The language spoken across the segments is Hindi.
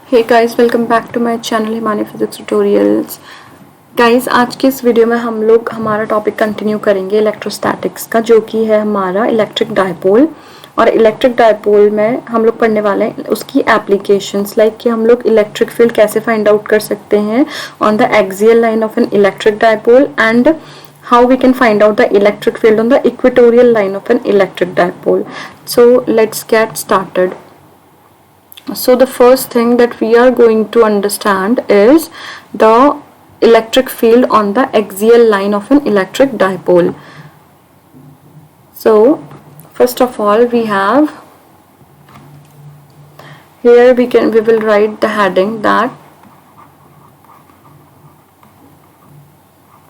Hey guys, welcome back to my channel Himani physics tutorials. Guys, आज के इस वीडियो में हम लोग हमारा टॉपिक कंटिन्यू करेंगे इलेक्ट्रोस्टैटिक्स का, जो कि है हमारा इलेक्ट्रिक डायपोल। और इलेक्ट्रिक डायपोल में हम लोग पढ़ने वाले हैं उसकी एप्लीकेशंस, लाइक कि हम लोग इलेक्ट्रिक फील्ड कैसे फाइंड आउट कर सकते हैं on the axial line of an electric dipole, and how we can find out the electric field on the equatorial line of an electric dipole. So let's get started. So the first thing that we are going to understand is the electric field on the axial line of an electric dipole. So first of all, we have here we will write the heading that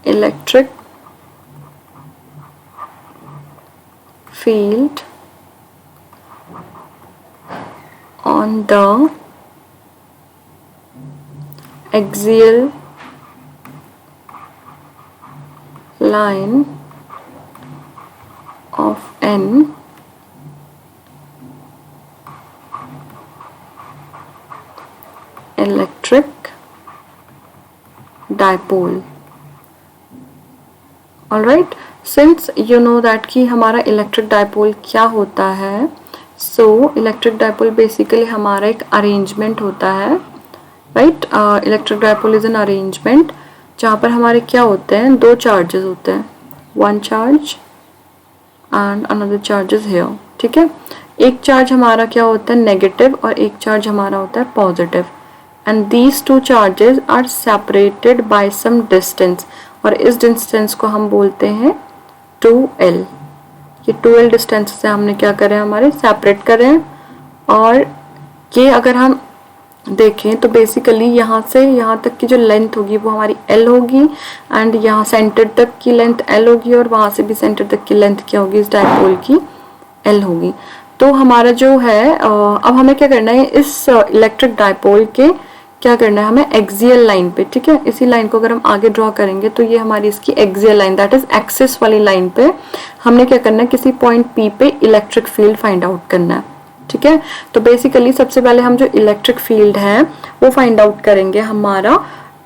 electric field on the axial line of an electric dipole. Alright, since you know that कि हमारा इलेक्ट्रिक डायपोल क्या होता है, सो इलेक्ट्रिक डायपोल बेसिकली हमारा एक अरेंजमेंट होता है, right. Electric dipole is an arrangement जहाँ पर हमारे क्या होते हैं, दो चार्जेस होते हैं, one charge and another charge is here, ठीक है। एक चार्ज हमारा क्या होता है, नेगेटिव, और एक चार्ज हमारा होता है positive, and these two charges are separated by some distance, और इस डिस्टेंस को हम बोलते हैं 2l। ये 2l डिस्टेंस से हमने क्या करें, हमारे सेपरेट करें। और ये अगर हम देखें तो बेसिकली यहाँ से यहाँ तक की जो लेंथ होगी वो हमारी l होगी, एंड यहाँ सेंटर तक की लेंथ l होगी, और वहाँ से भी सेंटर तक की लेंथ क्या होगी इस डायपोल की, l होगी। तो हमारा जो है अब हमें क्या करना है, इस इलेक्ट्रिक डायपोल के क्या करना है हमें एक्सियल लाइन पे, ठीक है। इसी लाइन को अगर हम आगे ड्रॉ करेंगे तो ये हमारी इसकी axial line, that is axis वाली लाइन पे हमने क्या करना है, किसी पॉइंट P पे इलेक्ट्रिक फील्ड फाइंड आउट करना है, ठीक है। तो बेसिकली सबसे पहले हम जो इलेक्ट्रिक फील्ड है वो फाइंड आउट करेंगे हमारा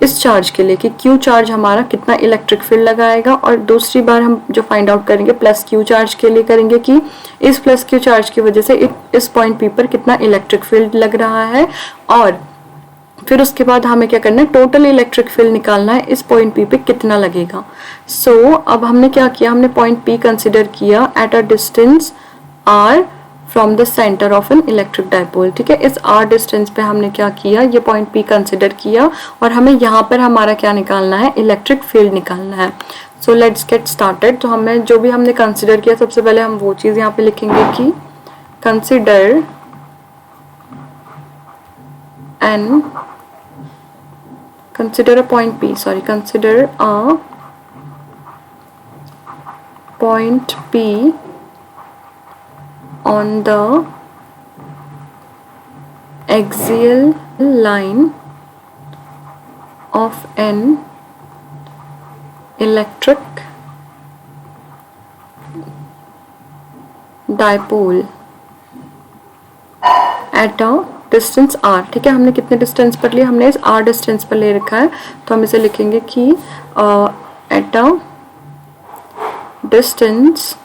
इस चार्ज के लिए कि Q चार्ज हमारा कितना इलेक्ट्रिक फील्ड लगाएगा, और दूसरी बार हम जो फाइंड आउट करेंगे प्लस Q चार्ज के लिए करेंगे कि इस प्लस Q चार्ज की वजह से इस पॉइंट P पर कितना इलेक्ट्रिक फील्ड लग रहा है, और फिर उसके बाद हमें क्या करना है, टोटल इलेक्ट्रिक फील्ड निकालना है इस पॉइंट P पे कितना लगेगा। सो अब हमने क्या किया, हमने पॉइंट P कंसिडर किया at a distance r from the centre of an electric dipole, ठीक है। इस r डिस्टेंस पे हमने क्या किया, ये पॉइंट P कंसिडर किया, और हमें यहाँ पर हमारा क्या निकालना है, इलेक्ट्रिक फील्ड निकालना है। So let's get started. तो हमें जो भी हमने कंसिडर किया, सबसे पहले हम वो चीज़ यहाँ पे लिखेंगे कि consider N consider a point P, consider a point P on the axial line of an electric dipole at a distance r, ठीक है। हमने कितने डिस्टेंस पर लिया, हमने इस r डिस्टेंस पर ले रखा है, तो हम इसे लिखेंगे कि at a distance,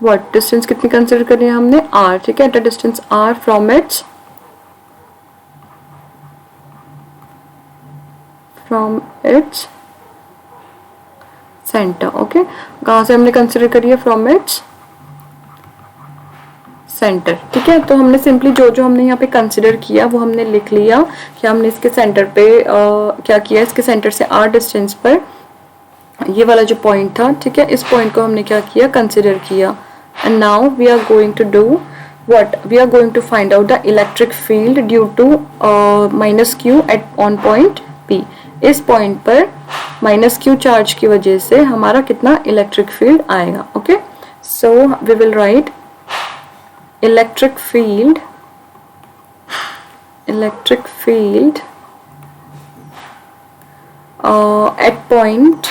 what distance कितनी कंसिडर करनी है हमने, r, ठीक है। At a distance r from its centre, okay. कहाँ से हमने कंसिडर करी है, फ्रॉम इट्स सेंटर, ठीक है। तो हमने सिंपली जो जो हमने यहाँ पे कंसिडर किया वो हमने लिख लिया कि हमने इसके सेंटर पे क्या किया, इसके सेंटर से r डिस्टेंस पर ये वाला जो पॉइंट था, ठीक है, इस पॉइंट को हमने क्या किया, कंसिडर किया। And now we are going to do what, we are going to find out the electric field due to minus Q at on point P। इस पॉइंट पर माइनस Q चार्ज की वजह से हमारा कितना इलेक्ट्रिक फील्ड आएगा, okay. So we will write electric field at point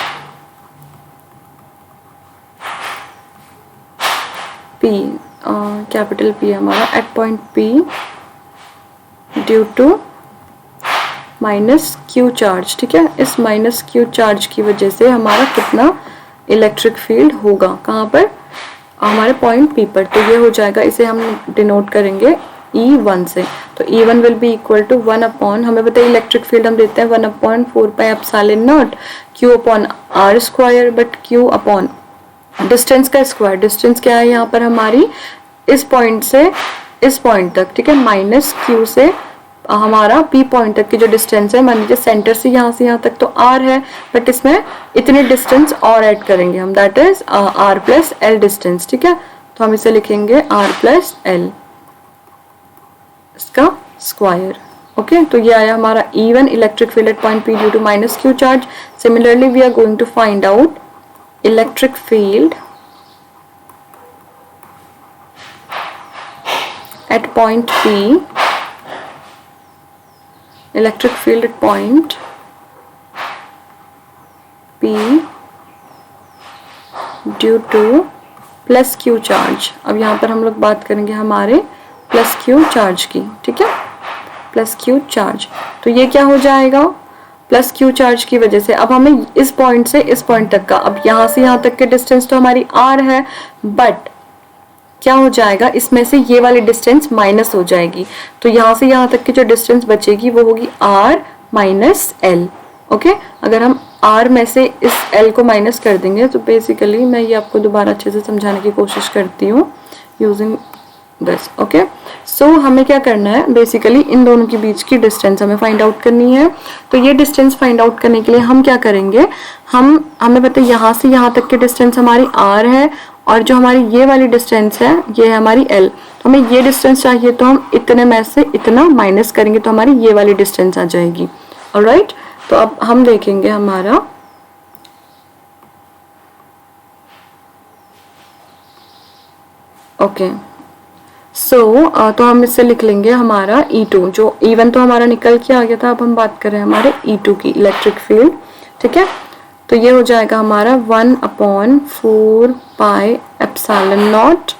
P, capital P हमारा, at point P due to minus Q charge, ठीक है। इस माइनस क्यू चार्ज की वजह से हमारा कितना इलेक्ट्रिक फील्ड होगा, कहाँ पर, हमारे पॉइंट पी पर। तो ये हो जाएगा, इसे हम डिनोट करेंगे E1 से। तो E1 will be equal to 1 upon, हमें बताइए इलेक्ट्रिक फील्ड हम देते हैं 1 upon 4 pi epsilon naught Q upon R square, but Q upon distance का स्क्वायर। डिस्टेंस क्या है यहाँ पर हमारी, इस पॉइंट से इस पॉइंट तक, ठीक है। माइनस Q से हमारा P पॉइंट तक की जो डिस्टेंस है, मान लीजिए सेंटर से यहाँ तक तो R है, बट इसमें इतनी डिस्टेंस और ऐड करेंगे हम, that is R plus L distance, ठीक है। तो हम इसे लिखेंगे R प्लस L इसका स्क्वायर। ओके, तो ये आया हमारा E1 electric field at point P due to minus Q charge. Similarly we are going to find out electric field at point P, electric field at point P due to plus Q charge. अब यहाँ पर हम लोग बात करेंगे हमारे प्लस Q चार्ज की, ठीक है, प्लस Q चार्ज। तो ये क्या हो जाएगा, प्लस Q चार्ज की वजह से अब हमें इस पॉइंट से इस पॉइंट तक का, अब यहाँ से यहाँ तक के डिस्टेंस तो हमारी R है, बट क्या हो जाएगा, इसमें से ये वाली डिस्टेंस माइनस हो जाएगी। तो यहाँ से यहाँ तक की जो डिस्टेंस बचेगी वो होगी R माइनस L। ओके, अगर हम R में से इस L को माइनस कर देंगे, तो बेसिकली मैं ये आपको दोबारा अच्छे से समझाने की कोशिश करती हूँ यूजिंग दिस। ओके, सो हमें क्या करना है, बेसिकली इन दोनों के बीच की डिस्टेंस हमें फाइंड आउट करनी है। तो ये डिस्टेंस फाइंड आउट करने के लिए हम क्या करेंगे, हमें पता है यहाँ से यहाँ तक की डिस्टेंस हमारी R है, और जो हमारी ये वाली डिस्टेंस है ये है हमारी L। तो हमें ये डिस्टेंस चाहिए, तो हम इतने में से इतना माइनस करेंगे तो हमारी ये वाली डिस्टेंस आ जाएगी। ऑलराइट, तो अब हम देखेंगे हमारा ओके, सो तो हम इससे लिख लेंगे हमारा E2, जो E1 तो हमारा निकल के आ गया था। अब हम बात करें हमारे E2 की, इलेक्ट्रिक फील्ड, ठीक है। तो ये हो जाएगा हमारा 1 upon 4 pi epsilon naught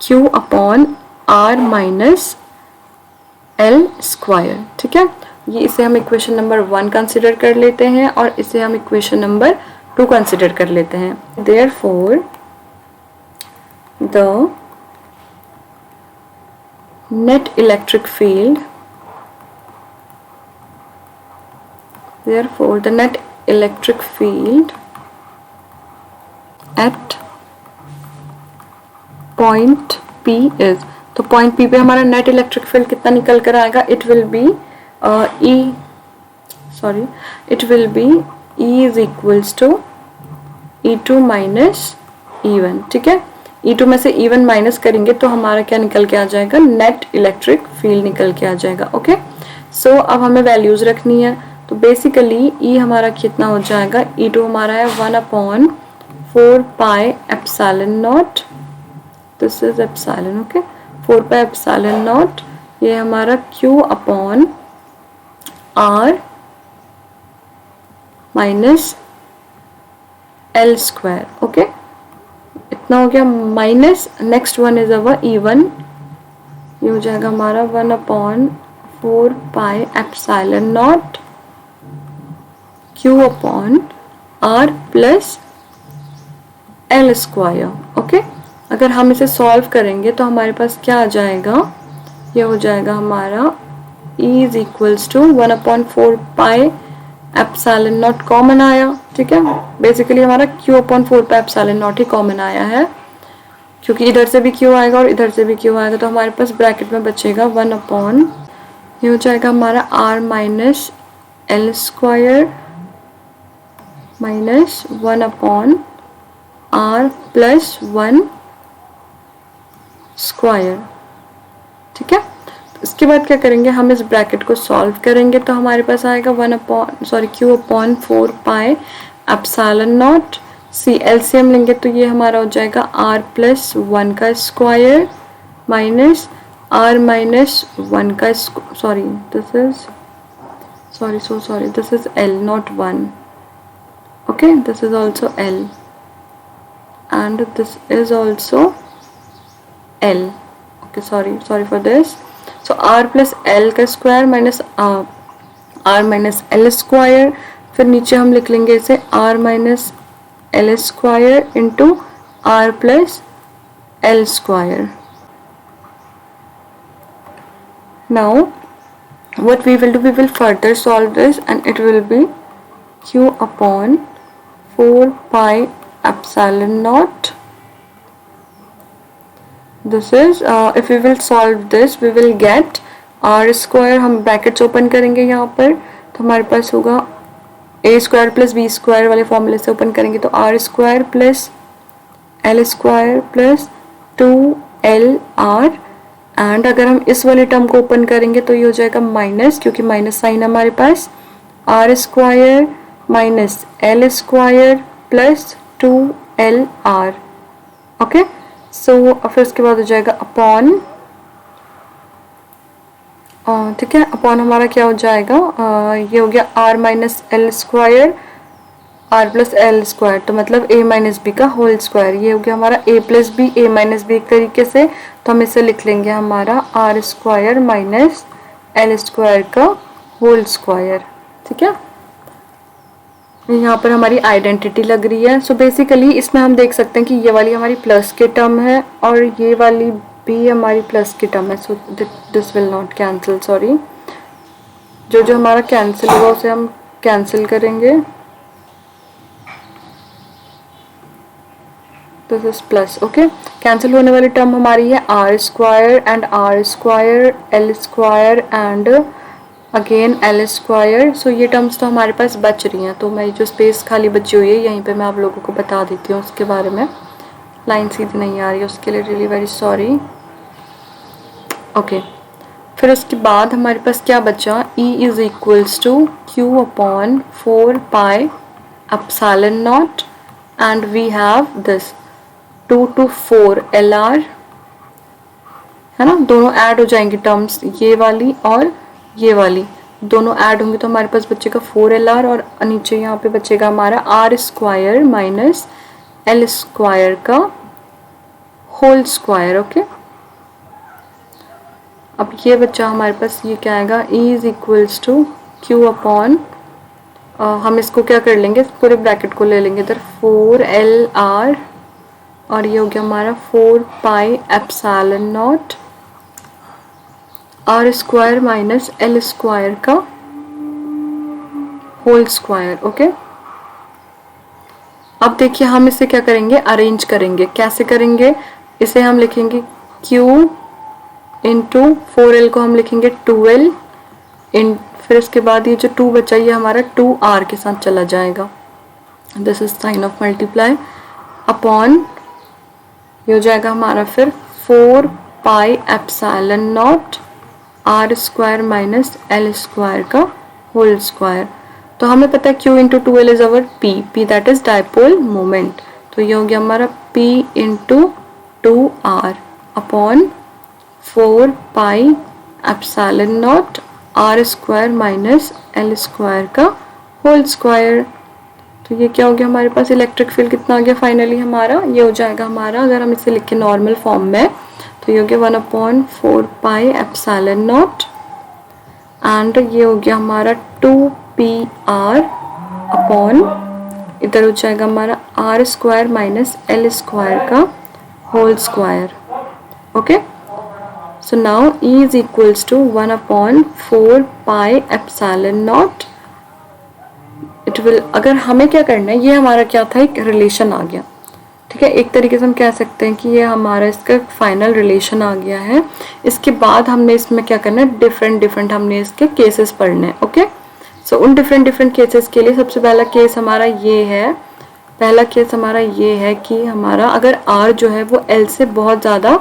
Q upon R minus L square, ठीक है। ये इसे हम इक्वेशन नंबर 1 कंसिडर कर लेते हैं, और इसे हम इक्वेशन नंबर 2 कंसिडर कर लेते हैं। Therefore the net electric field, therefore the net electric field at point P is, तो पॉइंट P पे हमारा नेट इलेक्ट्रिक फील्ड कितना निकल कर आएगा, it will be E is equals to E2 minus E1, ठीक है। E2 में से E1 माइनस करेंगे तो हमारा क्या निकल के आ जाएगा, नेट इलेक्ट्रिक फील्ड निकल के आ जाएगा। ओके, सो अब हमें वैल्यूज रखनी है। तो बेसिकली E हमारा कितना हो जाएगा, E2 हमारा है 1 upon 4 pi epsilon not, this is epsilon, okay, 4 pi epsilon naught, ये हमारा Q upon R minus L square. Okay, इतना हो गया, minus next one is our E1, ये हो जाएगा हमारा 1 upon 4 pi epsilon naught Q upon R plus L square. Okay, अगर हम इसे सॉल्व करेंगे तो हमारे पास क्या आ जाएगा, ये हो जाएगा हमारा E is equals to 1 upon 4 pi epsilon naught common आया, ठीक है। बेसिकली हमारा Q upon 4 pi epsilon naught ही कॉमन आया है, क्योंकि इधर से भी Q आएगा और इधर से भी Q आएगा, तो हमारे पास ब्रैकेट में बचेगा 1 अपॉन, ये हो जाएगा हमारा R minus L square minus 1 upon R plus 1 square, ठीक है। इसके बाद क्या करेंगे, हम इस ब्रैकेट को सॉल्व करेंगे तो हमारे पास आएगा Q upon 4 pi epsilon naught, see LCM लेंगे तो ये हमारा हो जाएगा R प्लस 1 का स्क्वायर माइनस R माइनस 1 का sorry this is L not 1, okay, this is also L and this is also L, okay, sorry for this, so R plus L का square minus R minus L square, फिर नीचे हम लिख लेंगे इसे R minus L square into R plus L square. Now what we will do, we will further solve this and it will be q upon 4 pi epsilon naught. This is if we will solve this we will get r square, हम ब्रैकेट्स ओपन करेंगे यहाँ पर तो हमारे पास होगा a square plus b square वाले फॉर्मूले से ओपन करेंगे तो r square plus L square plus 2lr, and अगर हम इस वाले टर्म को ओपन करेंगे तो ये हो जाएगा माइनस, क्योंकि माइनस साइन हमारे पास R square minus L square plus 2lr. Okay, so फिर उसके बाद हो जाएगा अपॉन, ठीक है, अपॉन हमारा क्या हो जाएगा, ये हो गया R minus L square R plus L square, तो मतलब a माइनस बी का होल स्क्वायर. ये हो गया हमारा a plus B, a minus B एक तरीके से, तो हम इसे लिख लेंगे हमारा R square minus L square का होल स्क्वायर. ठीक है, यहाँ पर हमारी आइडेंटिटी लग रही है. सो बेसिकली इसमें हम देख सकते हैं कि ये वाली हमारी प्लस के टर्म है और ये वाली भी हमारी प्लस की टर्म है. So this will not cancel, sorry, जो हमारा कैंसिल हुआ उसे हम कैंसिल करेंगे. This is plus. Okay, cancel होने वाली टर्म हमारी है R square and R square, L square and again L square. So ये टर्म्स तो हमारे पास बच रही हैं, तो मैं जो स्पेस खाली बची हुई है यहीं पे मैं आप लोगों को बता देती हूँ उसके बारे में. लाइन सीधी नहीं आ रही है, उसके लिए रियली वेरी सॉरी. ओके, फिर उसके बाद हमारे पास क्या बचा, E is equals to Q upon 4 pi epsilon naught and we have this 2 to 4 LR, है ना, दोनों ऐड हो जाएंगे टर्म्स, ये वाली और ये वाली दोनों ऐड होंगे तो हमारे पास बचेगा 4 LR और नीचे यहाँ पे बचेगा हमारा R square minus L square का होल स्क्वायर. ओके, अब ये बच्चा हमारे पास, ये क्या आएगा, E is equals to Q upon, हम इसको क्या कर लेंगे, पूरे ब्रैकेट को ले लेंगे इधर 4LR और ये हो गया हमारा 4 pi epsilon naught R square minus L square का होल स्क्वायर. ओके, अब देखिए हम इसे क्या करेंगे, अरेंज करेंगे. कैसे करेंगे, इसे हम लिखेंगे Q इंटू 4L को हम लिखेंगे 2L इन, फिर इसके बाद ये जो 2 बचा ये हमारा 2R के साथ चला जाएगा. This is sign of multiply upon, ये हो जाएगा हमारा फिर 4 pi epsilon naught R square minus L square का होल स्क्वायर. तो हमें पता है Q into 2L is our P that is dipole moment. तो ये हो गया हमारा P into 2R upon 4 pi epsilon naught R square minus L square का होल स्क्वायर. तो ये क्या हो गया हमारे पास, इलेक्ट्रिक फील्ड कितना आ गया फाइनली हमारा, ये हो जाएगा हमारा, अगर हम इसे लिखें नॉर्मल फॉर्म में तो ये हो गया 1/4 पाई एप्सिलॉन नॉट एंड ये हो गया हमारा 2PR अपॉन, इधर हो जाएगा हमारा R square minus L square का whole square. Okay, so now E is equals to 1/4 pi epsilon naught. It will, अगर हमें क्या करना है, ये हमारा क्या था, एक रिलेशन आ गया. ठीक है, एक तरीके से हम कह सकते हैं कि ये हमारा इसका फाइनल रिलेशन आ गया है. इसके बाद हमने इसमें क्या करना है, डिफरेंट हमने इसके केसेस पढ़ने हैं. ओके, सो उन डिफरेंट केसेस के लिए सबसे पहला केस हमारा ये है, पहला केस हमारा ये है कि हमारा अगर R जो है वो L से बहुत ज़्यादा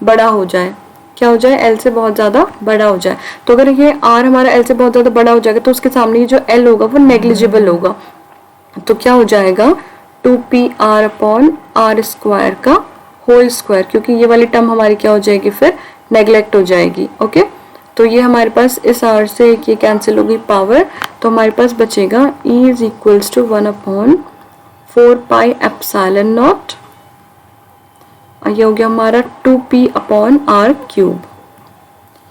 बड़ा हो जाए, क्या हो जाए, L से बहुत ज़्यादा बड़ा हो जाए. तो अगर ये R हमारा L से बहुत ज़्यादा बड़ा हो जाएगा तो उसके सामने ये जो L होगा वो नेग्लिजिबल होगा. तो क्या हो जाएगा, 2PR अपॉन आर स्क्वायर का होल स्क्वायर, क्योंकि ये वाली टर्म हमारी क्या हो जाएगी, फिर नेग्लेक्ट हो जाएगी. ओके, तो ये हमारे पास इस R से ये कैंसिल होगी पावर, तो हमारे पास बचेगा E is equals to 1/4 pi epsilon naught, ये हो गया हमारा 2P अपॉन R क्यूब.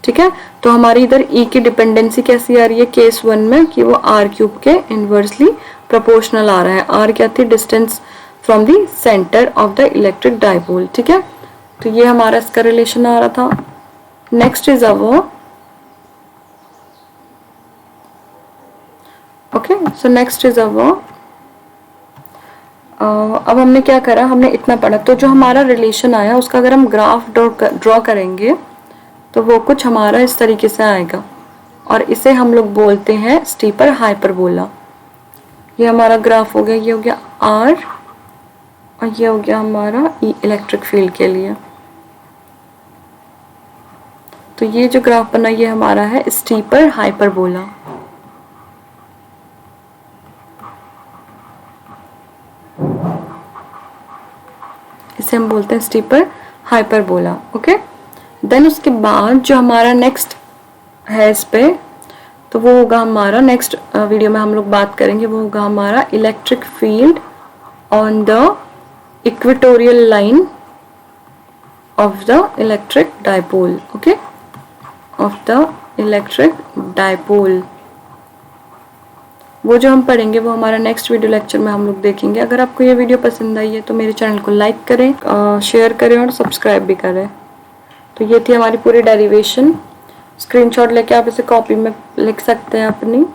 ठीक है। तो हमारी इधर E की डिपेंडेंसी कैसी आ रही है केस 1 में कि वो R क्यूब के इनवर्सली प्रोपोर्शनल आ रहा है। R क्या थी, distance from the centre of the electric dipole, ठीक है। तो ये हमारा इसका रिलेशन आ रहा था। Next is our okay, so next is our अब हमने क्या करा, हमने इतना पढ़ा। तो जो हमारा रिलेशन आया उसका अगर हम ग्राफ ड्रॉ करेंगे तो वो कुछ हमारा इस तरीके से आएगा और इसे हम लोग बोलते हैं स्टीपर हाइपरबोला। ये हमारा ग्राफ हो गया, ये हो गया R और ये हो गया हमारा E इलेक्ट्रिक फील्ड के लिए। तो ये जो ग्राफ बना ये हमारा है स्टीपर हाइपरबोला। इसे हम बोलते हैं स्टीपर हाइपरबोला। ओके, देन उसके बाद जो हमारा नेक्स्ट है इस पे, तो वो होगा हमारा नेक्स्ट वीडियो में हम लोग बात करेंगे, वो होगा हमारा electric field on the equatorial line of the electric dipole. Okay, of the electric dipole, वो जो हम पढ़ेंगे वो हमारा नेक्स्ट वीडियो लेक्चर में हम लोग देखेंगे। अगर आपको ये वीडियो पसंद आई है तो मेरे चैनल को लाइक करें, शेयर करें और सब्सक्राइब भी करें। तो ये थी हमारी पूरी डेरिवेशन। स्क्रीनशॉट लेके आप इसे कॉपी में लिख सकते हैं अपनी।